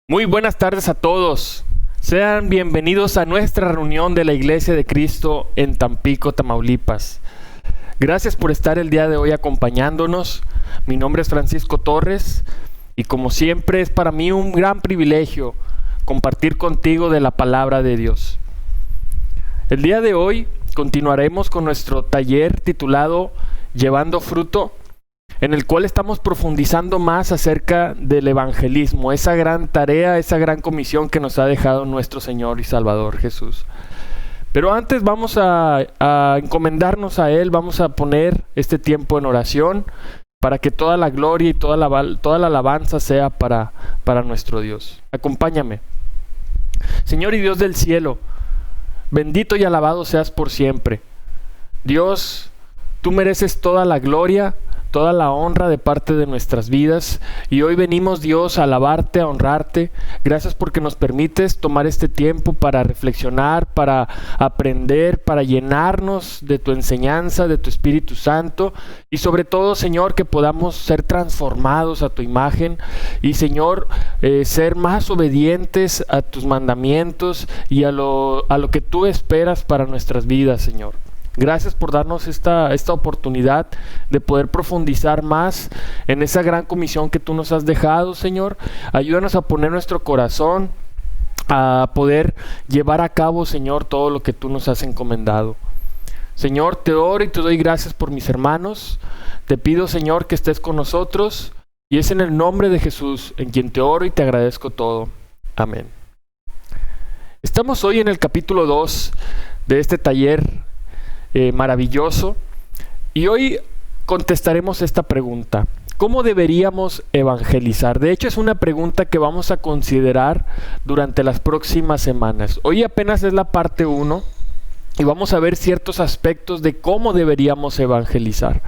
Muy buenas tardes a todos. Sean bienvenidos a nuestra reunión de la Iglesia de Cristo en Tampico, Tamaulipas. Gracias por estar el día de hoy acompañándonos. Mi nombre es Francisco Torres y como siempre es para mí un gran privilegio compartir contigo de la palabra de Dios. El día de hoy continuaremos con nuestro taller titulado Llevando Fruto, en el cual estamos profundizando más acerca del evangelismo, esa gran tarea, esa gran comisión que nos ha dejado nuestro Señor y Salvador Jesús. Pero antes vamos a encomendarnos a Él, vamos a poner este tiempo en oración para que toda la gloria y toda la alabanza sea para nuestro Dios. Acompáñame. Señor y Dios del cielo, bendito y alabado seas por siempre. Dios, tú mereces toda la gloria, toda la honra de parte de nuestras vidas, y hoy venimos, Dios, a alabarte, a honrarte. Gracias porque nos permites tomar este tiempo para reflexionar, para aprender, para llenarnos de tu enseñanza, de tu Espíritu Santo, y sobre todo, Señor, que podamos ser transformados a tu imagen y, Señor, ser más obedientes a tus mandamientos y a lo que tú esperas para nuestras vidas, Señor. Gracias por darnos esta oportunidad de poder profundizar más en esa gran comisión que tú nos has dejado, Señor. Ayúdanos a poner nuestro corazón, a poder llevar a cabo, Señor, todo lo que tú nos has encomendado. Señor, te oro y te doy gracias por mis hermanos. Te pido, Señor, que estés con nosotros, y es en el nombre de Jesús en quien te oro y te agradezco todo. Amén. Estamos hoy en el capítulo 2 de este taller maravilloso, y hoy contestaremos esta pregunta: ¿cómo deberíamos evangelizar? De hecho, es una pregunta que vamos a considerar durante las próximas semanas. Hoy apenas es la parte 1 y vamos a ver ciertos aspectos de cómo deberíamos evangelizar.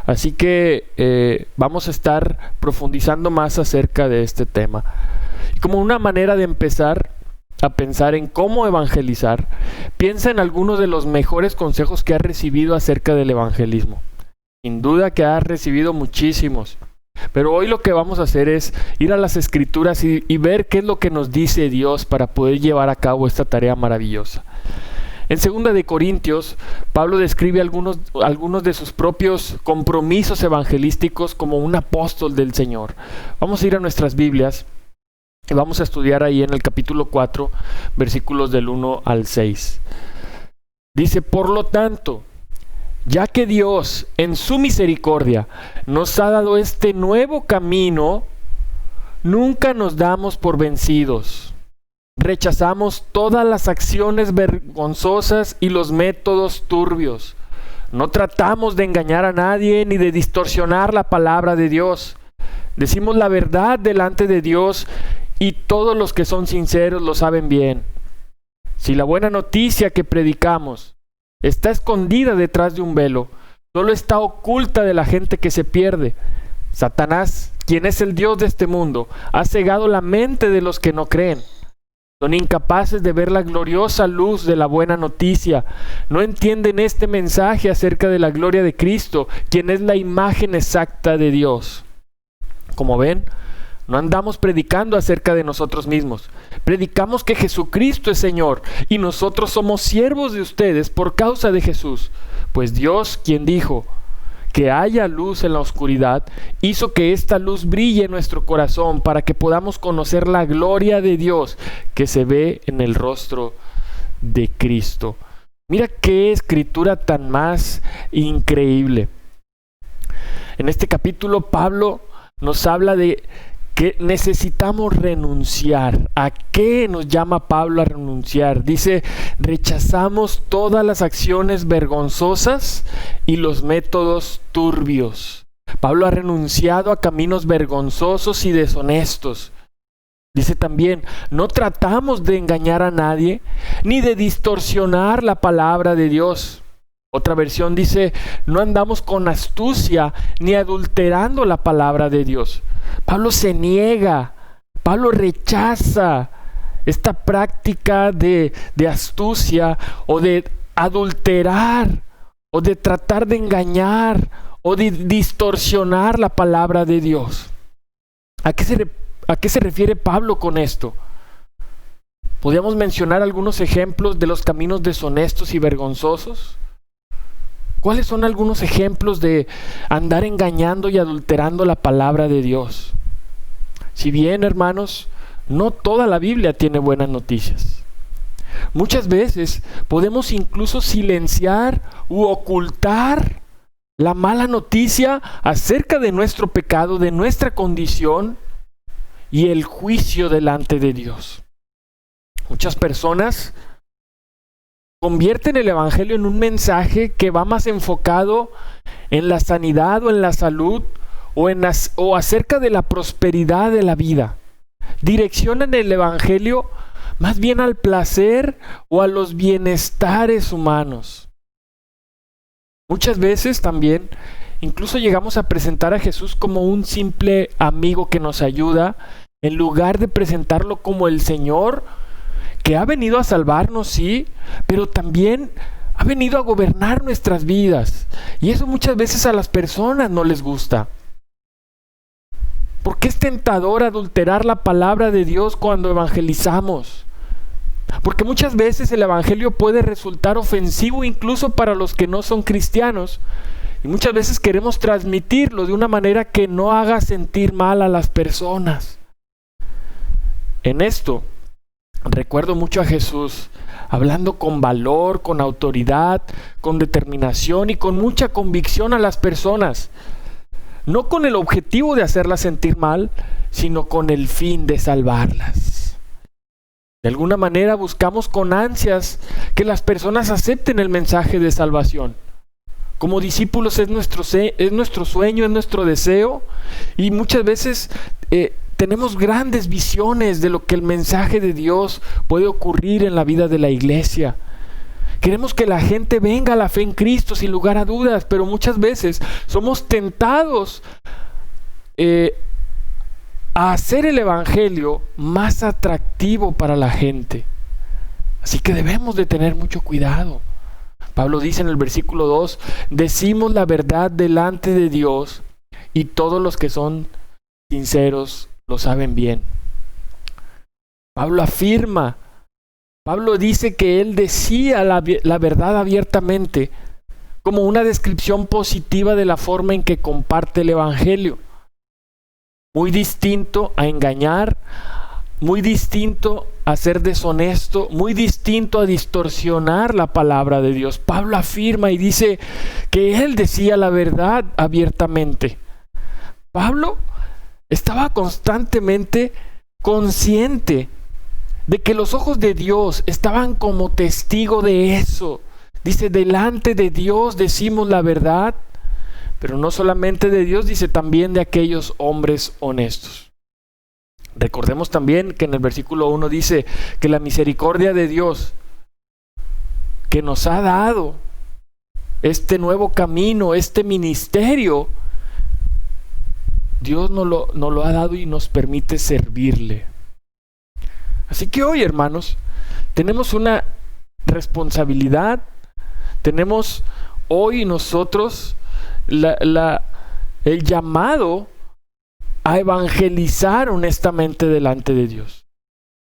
Así que vamos a estar profundizando más acerca de este tema. Y como una manera de empezar a pensar en cómo evangelizar, piensa en algunos de los mejores consejos que has recibido acerca del evangelismo. Sin duda que has recibido muchísimos, pero hoy lo que vamos a hacer es ir a las Escrituras y ver qué es lo que nos dice Dios para poder llevar a cabo esta tarea maravillosa. En 2 de Corintios, Pablo describe algunos de sus propios compromisos evangelísticos como un apóstol del Señor. Vamos a ir a nuestras Biblias y vamos a estudiar ahí en el capítulo 4, versículos del 1 al 6. Dice: por lo tanto, ya que Dios en su misericordia nos ha dado este nuevo camino, nunca nos damos por vencidos. Rechazamos todas las acciones vergonzosas y los métodos turbios. No tratamos de engañar a nadie ni de distorsionar la palabra de Dios. Decimos la verdad delante de Dios, y todos los que son sinceros lo saben bien. Si la buena noticia que predicamos está escondida detrás de un velo, solo está oculta de la gente que se pierde, Satanás, quien es el Dios de este mundo, ha cegado la mente de los que no creen. Son incapaces de ver la gloriosa luz de la buena noticia. No entienden este mensaje acerca de la gloria de Cristo, quien es la imagen exacta de Dios. Como ven, no andamos predicando acerca de nosotros mismos. Predicamos que Jesucristo es Señor y nosotros somos siervos de ustedes por causa de Jesús. Pues Dios, quien dijo que haya luz en la oscuridad, hizo que esta luz brille en nuestro corazón para que podamos conocer la gloria de Dios que se ve en el rostro de Cristo. Mira qué escritura tan más increíble. En este capítulo Pablo nos habla de que necesitamos renunciar. ¿A qué nos llama Pablo a renunciar? Dice: rechazamos todas las acciones vergonzosas y los métodos turbios. Pablo ha renunciado a caminos vergonzosos y deshonestos. Dice también: no tratamos de engañar a nadie ni de distorsionar la palabra de Dios. Otra versión dice: no andamos con astucia ni adulterando la palabra de Dios. Pablo se niega, Pablo rechaza esta práctica de astucia o de adulterar o de tratar de engañar o de distorsionar la palabra de Dios. ¿A qué se refiere Pablo con esto? ¿Podríamos mencionar algunos ejemplos de los caminos deshonestos y vergonzosos? ¿Cuáles son algunos ejemplos de andar engañando y adulterando la palabra de Dios? Si bien, hermanos, no toda la Biblia tiene buenas noticias. Muchas veces podemos incluso silenciar u ocultar la mala noticia acerca de nuestro pecado, de nuestra condición y el juicio delante de Dios. Muchas personas convierten el evangelio en un mensaje que va más enfocado en la sanidad o en la salud o acerca de la prosperidad de la vida. Direccionan el evangelio más bien al placer o a los bienestares humanos. Muchas veces también incluso llegamos a presentar a Jesús como un simple amigo que nos ayuda, en lugar de presentarlo como el Señor que ha venido a salvarnos, sí, pero también ha venido a gobernar nuestras vidas. Y eso muchas veces a las personas no les gusta. ¿Por qué es tentador adulterar la palabra de Dios cuando evangelizamos? Porque muchas veces el evangelio puede resultar ofensivo incluso para los que no son cristianos. Y muchas veces queremos transmitirlo de una manera que no haga sentir mal a las personas. En esto, recuerdo mucho a Jesús hablando con valor, con autoridad, con determinación y con mucha convicción a las personas. No con el objetivo de hacerlas sentir mal, sino con el fin de salvarlas. De alguna manera buscamos con ansias que las personas acepten el mensaje de salvación. Como discípulos es nuestro sueño, es nuestro deseo, y muchas veces tenemos grandes visiones de lo que el mensaje de Dios puede ocurrir en la vida de la iglesia. Queremos que la gente venga a la fe en Cristo sin lugar a dudas, pero muchas veces somos tentados a hacer el evangelio más atractivo para la gente. Así que debemos de tener mucho cuidado. Pablo dice en el versículo 2, decimos la verdad delante de Dios y todos los que son sinceros lo saben bien. Pablo afirma, Pablo dice que él decía la verdad abiertamente como una descripción positiva de la forma en que comparte el evangelio. Muy distinto a engañar, muy distinto a ser deshonesto, muy distinto a distorsionar la palabra de Dios. Pablo afirma y dice que él decía la verdad abiertamente. Pablo estaba constantemente consciente de que los ojos de Dios estaban como testigo de eso. Dice, delante de Dios decimos la verdad, pero no solamente de Dios, dice también de aquellos hombres honestos. Recordemos también que en el versículo 1 dice que la misericordia de Dios que nos ha dado este nuevo camino, este ministerio, Dios nos lo ha dado y nos permite servirle. Así que hoy, hermanos, tenemos una responsabilidad, tenemos hoy nosotros el llamado a evangelizar honestamente delante de Dios.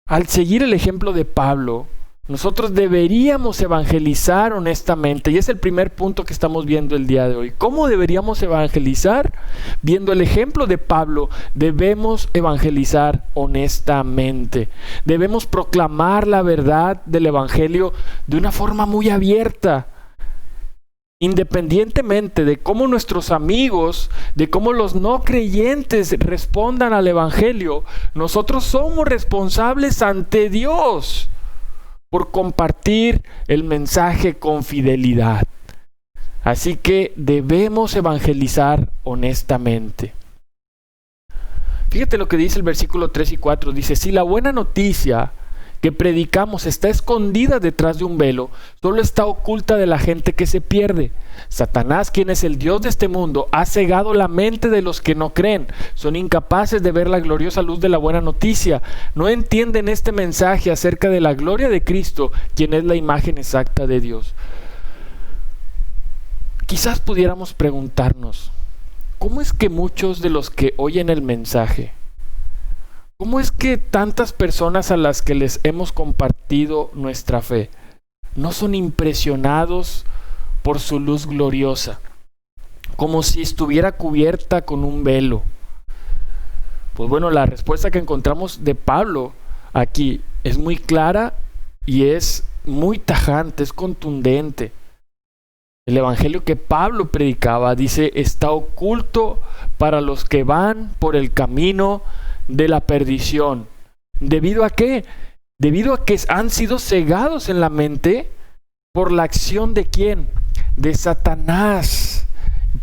Al seguir el ejemplo de Pablo, nosotros deberíamos evangelizar honestamente, y es el primer punto que estamos viendo el día de hoy. ¿Cómo deberíamos evangelizar? Viendo el ejemplo de Pablo, debemos evangelizar honestamente. Debemos proclamar la verdad del evangelio de una forma muy abierta. Independientemente de cómo nuestros amigos, de cómo los no creyentes respondan al evangelio, nosotros somos responsables ante Dios por compartir el mensaje con fidelidad. Así que debemos evangelizar honestamente. Fíjate lo que dice el versículo 3 y 4. Dice, si la buena noticia que predicamos está escondida detrás de un velo, solo está oculta de la gente que se pierde. Satanás, quien es el Dios de este mundo, ha cegado la mente de los que no creen. Son incapaces de ver la gloriosa luz de la buena noticia. No entienden este mensaje acerca de la gloria de Cristo, quien es la imagen exacta de Dios. Quizás pudiéramos preguntarnos, ¿cómo es que muchos de los que oyen el mensaje, cómo es que tantas personas a las que les hemos compartido nuestra fe no son impresionados por su luz gloriosa, como si estuviera cubierta con un velo? Pues bueno, la respuesta que encontramos de Pablo aquí es muy clara y es muy tajante, es contundente. El evangelio que Pablo predicaba, dice, está oculto para los que van por el camino de la perdición. ¿Debido a qué? Debido a que han sido cegados en la mente por la acción de ¿quién? De Satanás.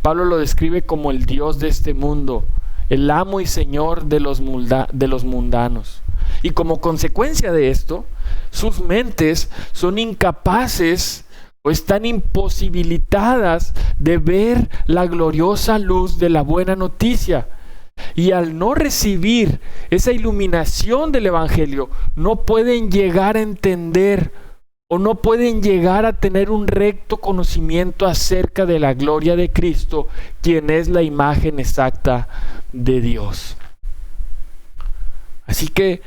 Pablo lo describe como el Dios de este mundo, el amo y señor de los mundanos. Y como consecuencia de esto, sus mentes son incapaces o están imposibilitadas de ver la gloriosa luz de la buena noticia. Y al no recibir esa iluminación del evangelio, no pueden llegar a entender o no pueden llegar a tener un recto conocimiento acerca de la gloria de Cristo, quien es la imagen exacta de Dios. Así que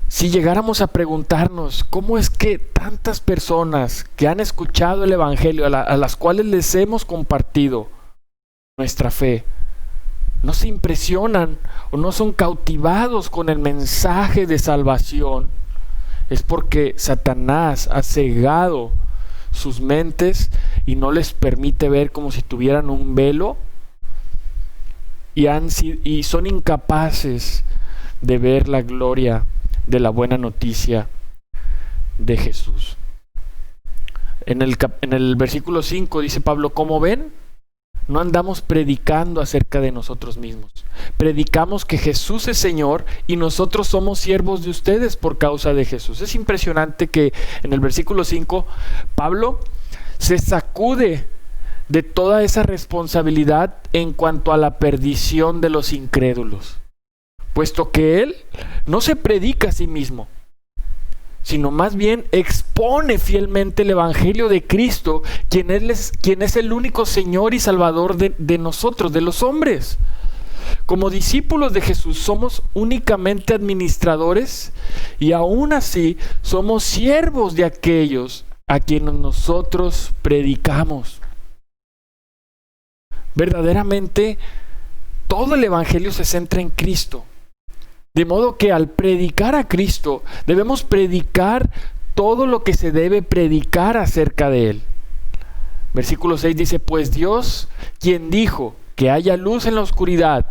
si llegáramos a preguntarnos cómo es que tantas personas que han escuchado el evangelio, a las cuales les hemos compartido nuestra fe, no se impresionan o no son cautivados con el mensaje de salvación, es porque Satanás ha cegado sus mentes y no les permite ver, como si tuvieran un velo, y son incapaces de ver la gloria de la buena noticia de Jesús. En el versículo 5 dice Pablo, ¿cómo ven? No andamos predicando acerca de nosotros mismos. Predicamos que Jesús es Señor y nosotros somos siervos de ustedes por causa de Jesús. Es impresionante que en el versículo 5 Pablo se sacude de toda esa responsabilidad en cuanto a la perdición de los incrédulos, puesto que él no se predica a sí mismo, sino más bien expone fielmente el evangelio de Cristo, quien es el único Señor y Salvador de nosotros, de los hombres. Como discípulos de Jesús somos únicamente administradores y aún así somos siervos de aquellos a quienes nosotros predicamos. Verdaderamente todo el evangelio se centra en Cristo. De modo que al predicar a Cristo, debemos predicar todo lo que se debe predicar acerca de Él. Versículo 6 dice, pues Dios, quien dijo que haya luz en la oscuridad,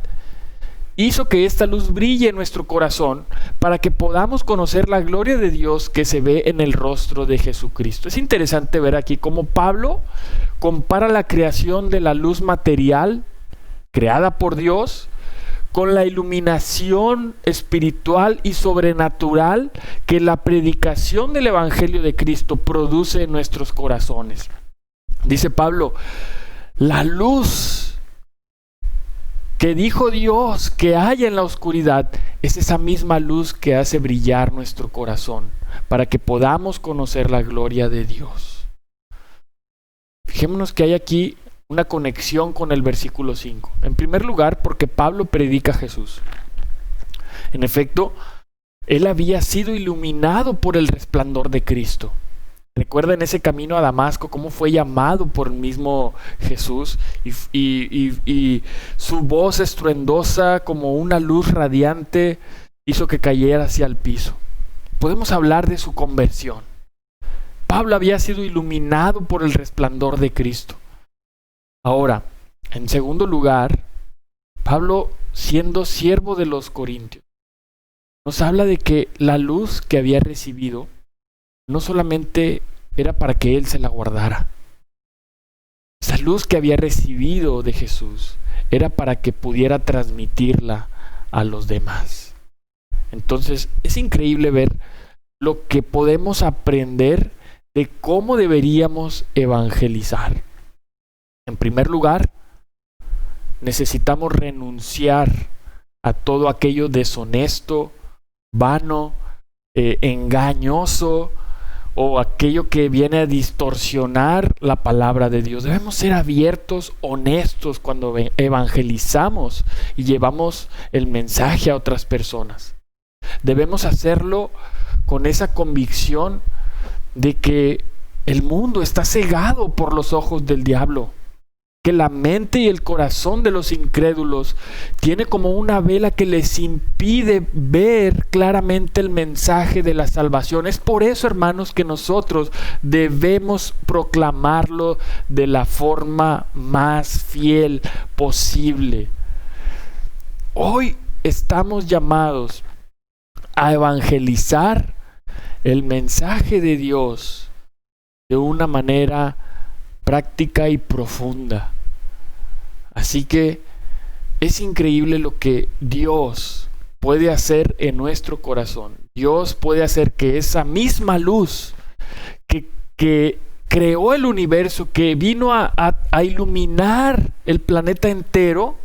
hizo que esta luz brille en nuestro corazón para que podamos conocer la gloria de Dios que se ve en el rostro de Jesucristo. Es interesante ver aquí cómo Pablo compara la creación de la luz material creada por Dios con la iluminación espiritual y sobrenatural que la predicación del evangelio de Cristo produce en nuestros corazones. Dice Pablo, la luz que dijo Dios que haya en la oscuridad es esa misma luz que hace brillar nuestro corazón para que podamos conocer la gloria de Dios. Fijémonos que hay aquí una conexión con el versículo 5. En primer lugar, porque Pablo predica a Jesús. En efecto, él había sido iluminado por el resplandor de Cristo. Recuerda en ese camino a Damasco cómo fue llamado por el mismo Jesús y su voz estruendosa como una luz radiante hizo que cayera hacia el piso. Podemos hablar de su conversión. Pablo había sido iluminado por el resplandor de Cristo. Ahora, en segundo lugar, Pablo, siendo siervo de los corintios, nos habla de que la luz que había recibido no solamente era para que él se la guardara. Esa luz que había recibido de Jesús era para que pudiera transmitirla a los demás. Entonces, es increíble ver lo que podemos aprender de cómo deberíamos evangelizar. En primer lugar, necesitamos renunciar a todo aquello deshonesto, vano, engañoso, o aquello que viene a distorsionar la palabra de Dios. Debemos ser abiertos, honestos cuando evangelizamos y llevamos el mensaje a otras personas. Debemos hacerlo con esa convicción de que el mundo está cegado por los ojos del diablo, que la mente y el corazón de los incrédulos tiene como una vela que les impide ver claramente el mensaje de la salvación. Es por eso, hermanos, que nosotros debemos proclamarlo de la forma más fiel posible. Hoy estamos llamados a evangelizar el mensaje de Dios de una manera práctica y profunda. Así que es increíble lo que Dios puede hacer en nuestro corazón. Dios puede hacer que esa misma luz que creó el universo, que vino a iluminar el planeta entero,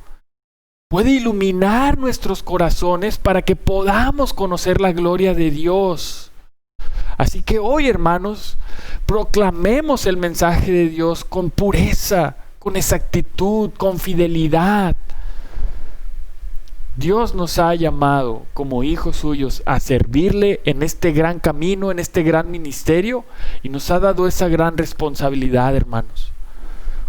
puede iluminar nuestros corazones para que podamos conocer la gloria de Dios. Así que hoy, hermanos, proclamemos el mensaje de Dios con pureza, con exactitud, con fidelidad. Dios nos ha llamado como hijos suyos a servirle en este gran camino, en este gran ministerio, y nos ha dado esa gran responsabilidad, hermanos.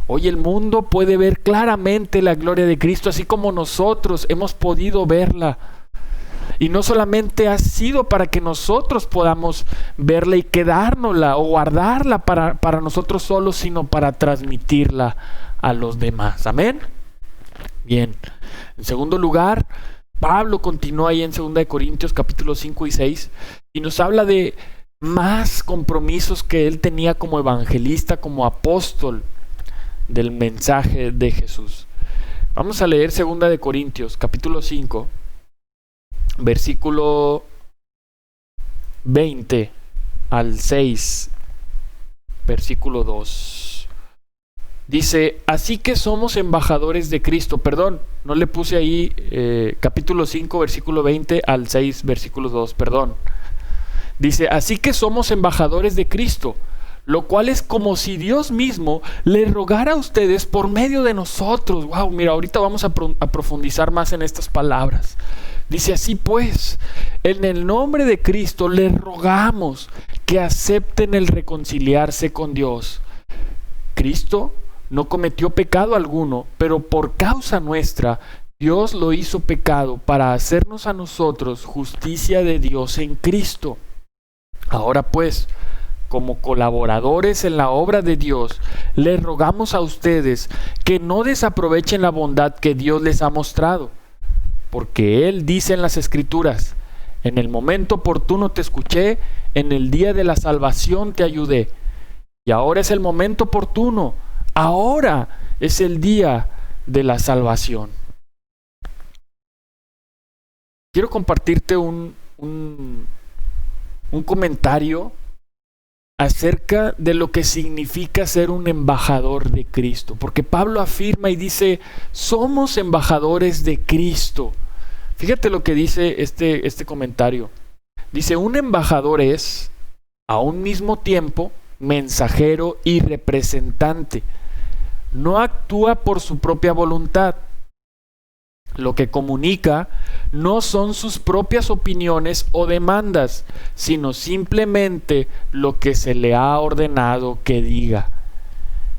Hoy el mundo puede ver claramente la gloria de Cristo, así como nosotros hemos podido verla. Y no solamente ha sido para que nosotros podamos verla y quedárnosla o guardarla para nosotros solos, sino para transmitirla a los demás. Amén. Bien. En segundo lugar, Pablo continúa ahí en 2 Corintios capítulos 5 y 6 y nos habla de más compromisos que él tenía como evangelista, como apóstol del mensaje de Jesús. Vamos a leer 2 Corintios capítulo 5. Versículo 20 al 6, versículo 2. Dice, así que somos embajadores de Cristo. Perdón, no le puse ahí capítulo 5, versículo 20 al 6, versículo 2, perdón. Dice, así que somos embajadores de Cristo, lo cual es como si Dios mismo le rogara a ustedes por medio de nosotros. Wow, mira, ahorita vamos a profundizar más en estas palabras. Dice, así pues, en el nombre de Cristo les rogamos que acepten el reconciliarse con Dios. Cristo no cometió pecado alguno, pero por causa nuestra, Dios lo hizo pecado para hacernos a nosotros justicia de Dios en Cristo. Ahora pues, como colaboradores en la obra de Dios, les rogamos a ustedes que no desaprovechen la bondad que Dios les ha mostrado. Porque Él dice en las Escrituras, en el momento oportuno te escuché, en el día de la salvación te ayudé. Y ahora es el momento oportuno, ahora es el día de la salvación. Quiero compartirte un comentario acerca de lo que significa ser un embajador de Cristo. Porque Pablo afirma y dice, somos embajadores de Cristo. Fíjate lo que dice este comentario. Dice, un embajador es, a un mismo tiempo, mensajero y representante. No actúa por su propia voluntad. Lo que comunica no son sus propias opiniones o demandas, sino simplemente lo que se le ha ordenado que diga.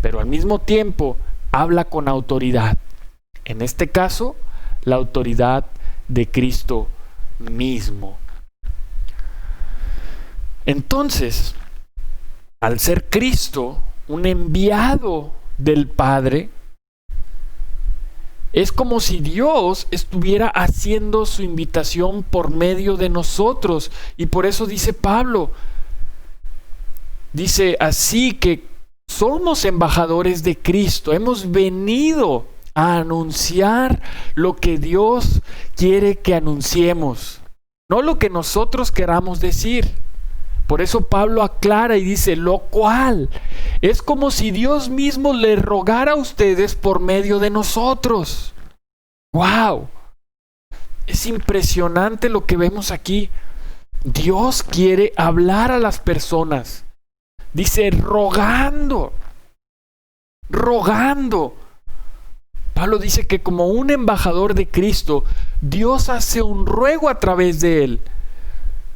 Pero al mismo tiempo habla con autoridad. En este caso, la autoridad de Cristo mismo. Entonces, al ser Cristo un enviado del Padre, es como si Dios estuviera haciendo su invitación por medio de nosotros. Y por eso dice Pablo, dice, así que somos embajadores de Cristo. Hemos venido a anunciar lo que Dios quiere que anunciemos, no lo que nosotros queramos decir. Por eso Pablo aclara y dice, lo cual es como si Dios mismo le rogara a ustedes por medio de nosotros. ¡Wow! Es impresionante lo que vemos aquí. Dios quiere hablar a las personas. Dice, rogando. Pablo dice que como un embajador de Cristo, Dios hace un ruego a través de él.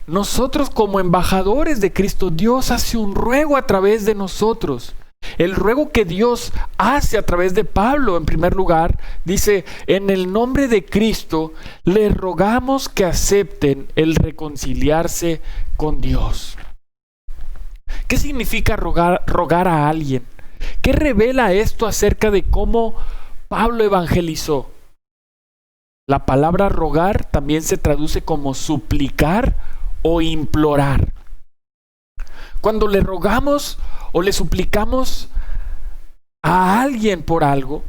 Nosotros como embajadores de Cristo, Dios hace un ruego a través de nosotros. El ruego que Dios hace a través de Pablo, en primer lugar, dice, en el nombre de Cristo, le rogamos que acepten el reconciliarse con Dios. ¿Qué significa rogar a alguien? ¿Qué revela esto acerca de cómo Pablo evangelizó? La palabra rogar también se traduce como suplicar o implorar. Cuando le rogamos o le suplicamos a alguien por algo,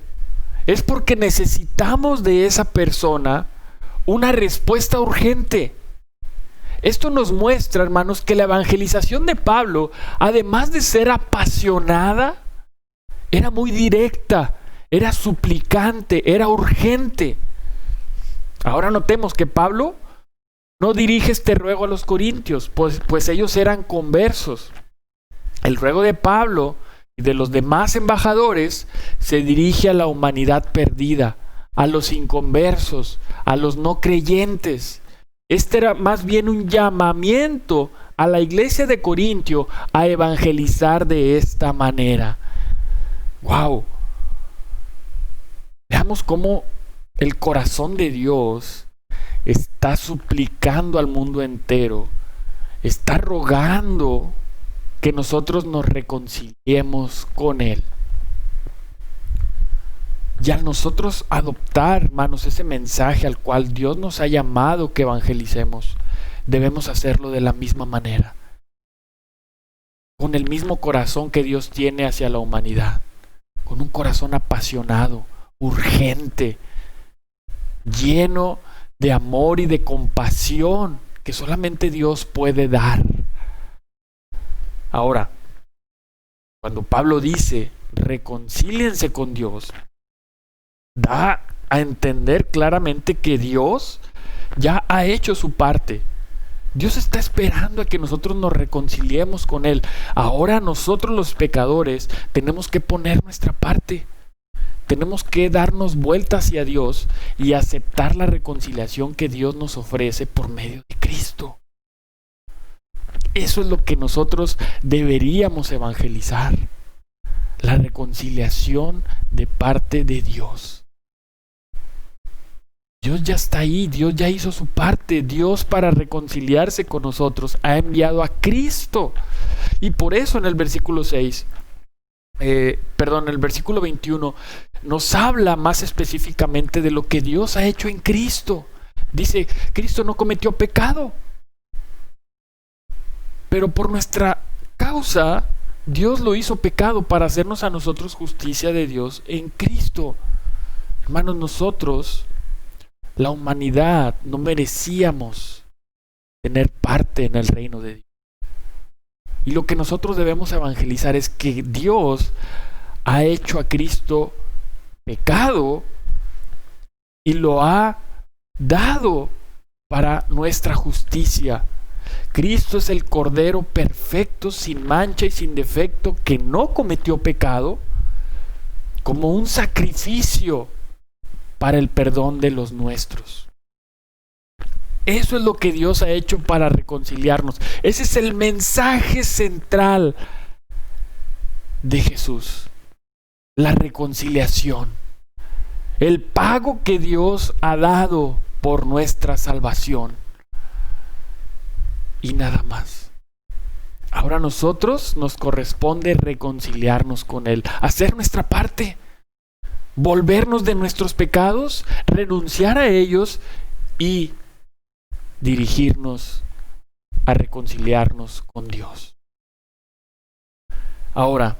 es porque necesitamos de esa persona una respuesta urgente. Esto nos muestra, hermanos, que la evangelización de Pablo, además de ser apasionada, era muy directa, era suplicante, era urgente. Ahora notemos que Pablo no dirige este ruego a los corintios, pues ellos eran conversos. El ruego de Pablo y de los demás embajadores se dirige a la humanidad perdida, a los inconversos, a los no creyentes. Este era más bien un llamamiento a la iglesia de Corintio a evangelizar de esta manera. ¡Wow! Veamos cómo el corazón de Dios está suplicando al mundo entero, está rogando que nosotros nos reconciliemos con Él. Y al nosotros adoptar, hermanos, ese mensaje al cual Dios nos ha llamado que evangelicemos, debemos hacerlo de la misma manera, con el mismo corazón que Dios tiene hacia la humanidad, con un corazón apasionado, urgente, lleno de amor y de compasión que solamente Dios puede dar. Ahora, cuando Pablo dice, reconcíliense con Dios, da a entender claramente que Dios ya ha hecho su parte. Dios está esperando a que nosotros nos reconciliemos con Él. Ahora nosotros los pecadores tenemos que poner nuestra parte. Tenemos que darnos vuelta hacia Dios y aceptar la reconciliación que Dios nos ofrece por medio de Cristo. Eso es lo que nosotros deberíamos evangelizar. La reconciliación de parte de Dios. Dios ya está ahí, Dios ya hizo su parte. Dios, para reconciliarse con nosotros, ha enviado a Cristo. Y por eso en el versículo 21, nos habla más específicamente de lo que Dios ha hecho en Cristo. Dice, Cristo no cometió pecado, pero por nuestra causa, Dios lo hizo pecado para hacernos a nosotros justicia de Dios en Cristo. Hermanos, nosotros, la humanidad, no merecíamos tener parte en el reino de Dios. Y lo que nosotros debemos evangelizar es que Dios ha hecho a Cristo pecado y lo ha dado para nuestra justicia. Cristo es el Cordero perfecto, sin mancha y sin defecto, que no cometió pecado, como un sacrificio para el perdón de los nuestros. Eso es lo que Dios ha hecho para reconciliarnos. Ese es el mensaje central de Jesús. La reconciliación. El pago que Dios ha dado por nuestra salvación. Y nada más. Ahora a nosotros nos corresponde reconciliarnos con Él, hacer nuestra parte, volvernos de nuestros pecados, renunciar a ellos y dirigirnos a reconciliarnos con Dios. Ahora,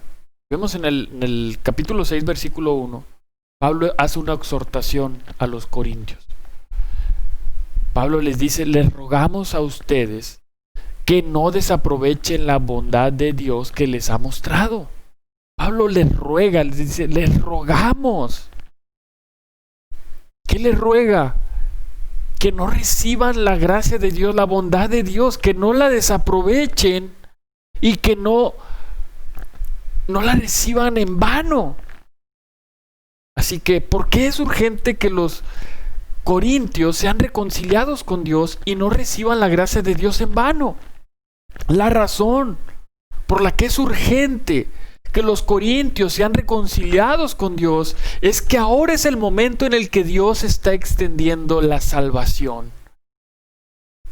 vemos en el capítulo 6, versículo 1, Pablo hace una exhortación a los corintios. Pablo les dice, les rogamos a ustedes que no desaprovechen la bondad de Dios que les ha mostrado. Pablo les ruega, les dice, les rogamos. ¿Qué les ruega? Que no reciban la gracia de Dios, la bondad de Dios, que no la desaprovechen y que no la reciban en vano. Así que, ¿por qué es urgente que los corintios sean reconciliados con Dios y no reciban la gracia de Dios en vano? La razón por la que es urgente que los corintios sean reconciliados con Dios es que ahora es el momento en el que Dios está extendiendo la salvación.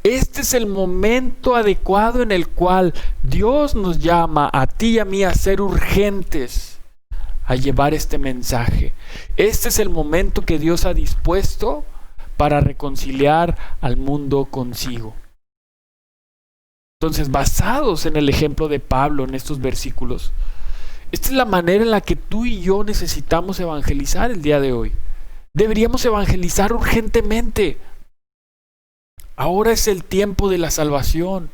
Este es el momento adecuado en el cual Dios nos llama a ti y a mí a ser urgentes a llevar este mensaje. Este es el momento que Dios ha dispuesto para reconciliar al mundo consigo. Entonces, basados en el ejemplo de Pablo en estos versículos, esta es la manera en la que tú y yo necesitamos evangelizar el día de hoy. Deberíamos evangelizar urgentemente. Ahora es el tiempo de la salvación.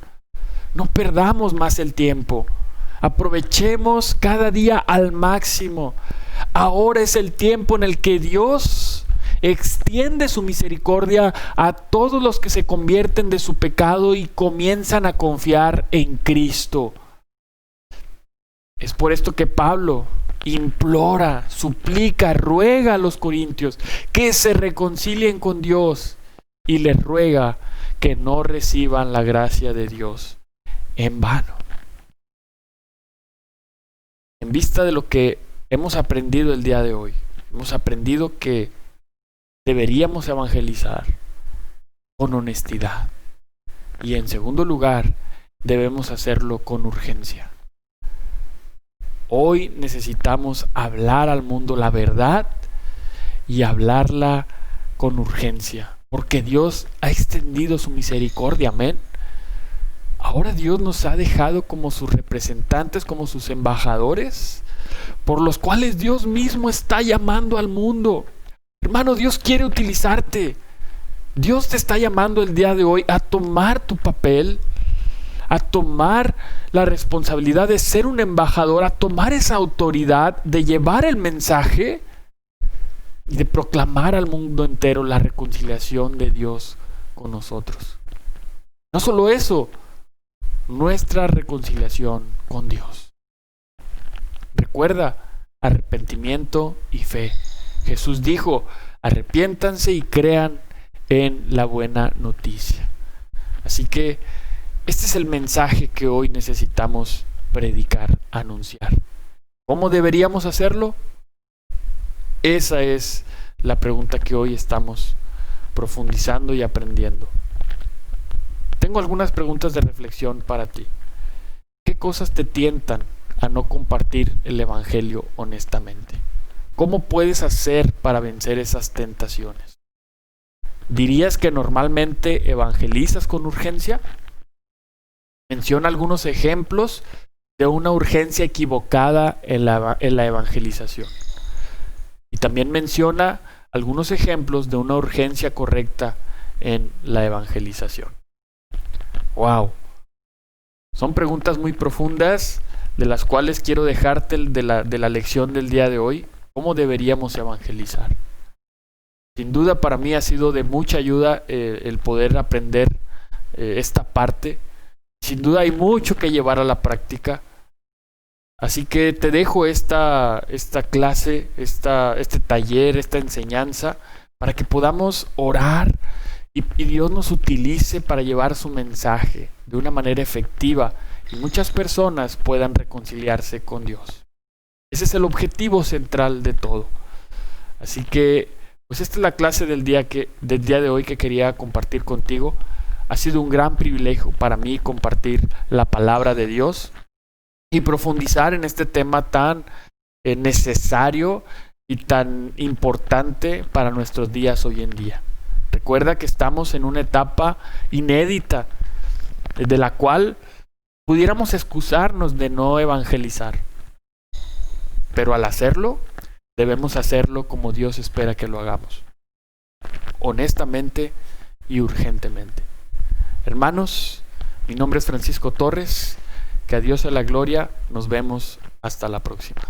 No perdamos más el tiempo. Aprovechemos cada día al máximo. Ahora es el tiempo en el que Dios extiende su misericordia a todos los que se convierten de su pecado y comienzan a confiar en Cristo. Es por esto que Pablo implora, suplica, ruega a los corintios que se reconcilien con Dios y les ruega que no reciban la gracia de Dios en vano. En vista de lo que hemos aprendido el día de hoy, hemos aprendido que deberíamos evangelizar con honestidad y, en segundo lugar, debemos hacerlo con urgencia. Hoy necesitamos hablar al mundo la verdad y hablarla con urgencia, porque Dios ha extendido su misericordia, amén. Ahora Dios nos ha dejado como sus representantes, como sus embajadores, por los cuales Dios mismo está llamando al mundo. Hermano, Dios quiere utilizarte. Dios te está llamando el día de hoy a tomar tu papel, a tomar la responsabilidad de ser un embajador, a tomar esa autoridad de llevar el mensaje y de proclamar al mundo entero la reconciliación de Dios con nosotros. No solo eso, nuestra reconciliación con Dios. Recuerda, arrepentimiento y fe. Jesús dijo, arrepiéntanse y crean en la buena noticia. Así que este es el mensaje que hoy necesitamos predicar, anunciar. ¿Cómo deberíamos hacerlo? Esa es la pregunta que hoy estamos profundizando y aprendiendo. Tengo algunas preguntas de reflexión para ti. ¿Qué cosas te tientan a no compartir el evangelio honestamente? ¿Cómo puedes hacer para vencer esas tentaciones? ¿Dirías que normalmente evangelizas con urgencia? Menciona algunos ejemplos de una urgencia equivocada en la evangelización. Y también menciona algunos ejemplos de una urgencia correcta en la evangelización. ¡Wow! Son preguntas muy profundas de las cuales quiero dejarte de la lección del día de hoy. ¿Cómo deberíamos evangelizar? Sin duda para mí ha sido de mucha ayuda el poder aprender esta parte. Sin duda hay mucho que llevar a la práctica. Así que te dejo esta clase, este taller, esta enseñanza, para que podamos orar y Dios nos utilice para llevar su mensaje de una manera efectiva y muchas personas puedan reconciliarse con Dios. Ese es el objetivo central de todo. Así que, pues esta es la clase del día de hoy que quería compartir contigo. Ha sido un gran privilegio para mí compartir la palabra de Dios y profundizar en este tema tan necesario y tan importante para nuestros días hoy en día. Recuerda que estamos en una etapa inédita de la cual pudiéramos excusarnos de no evangelizar. Pero al hacerlo, debemos hacerlo como Dios espera que lo hagamos. Honestamente y urgentemente. Hermanos, Mi nombre es Francisco Torres. Que a Dios sea la gloria. Nos vemos hasta la próxima.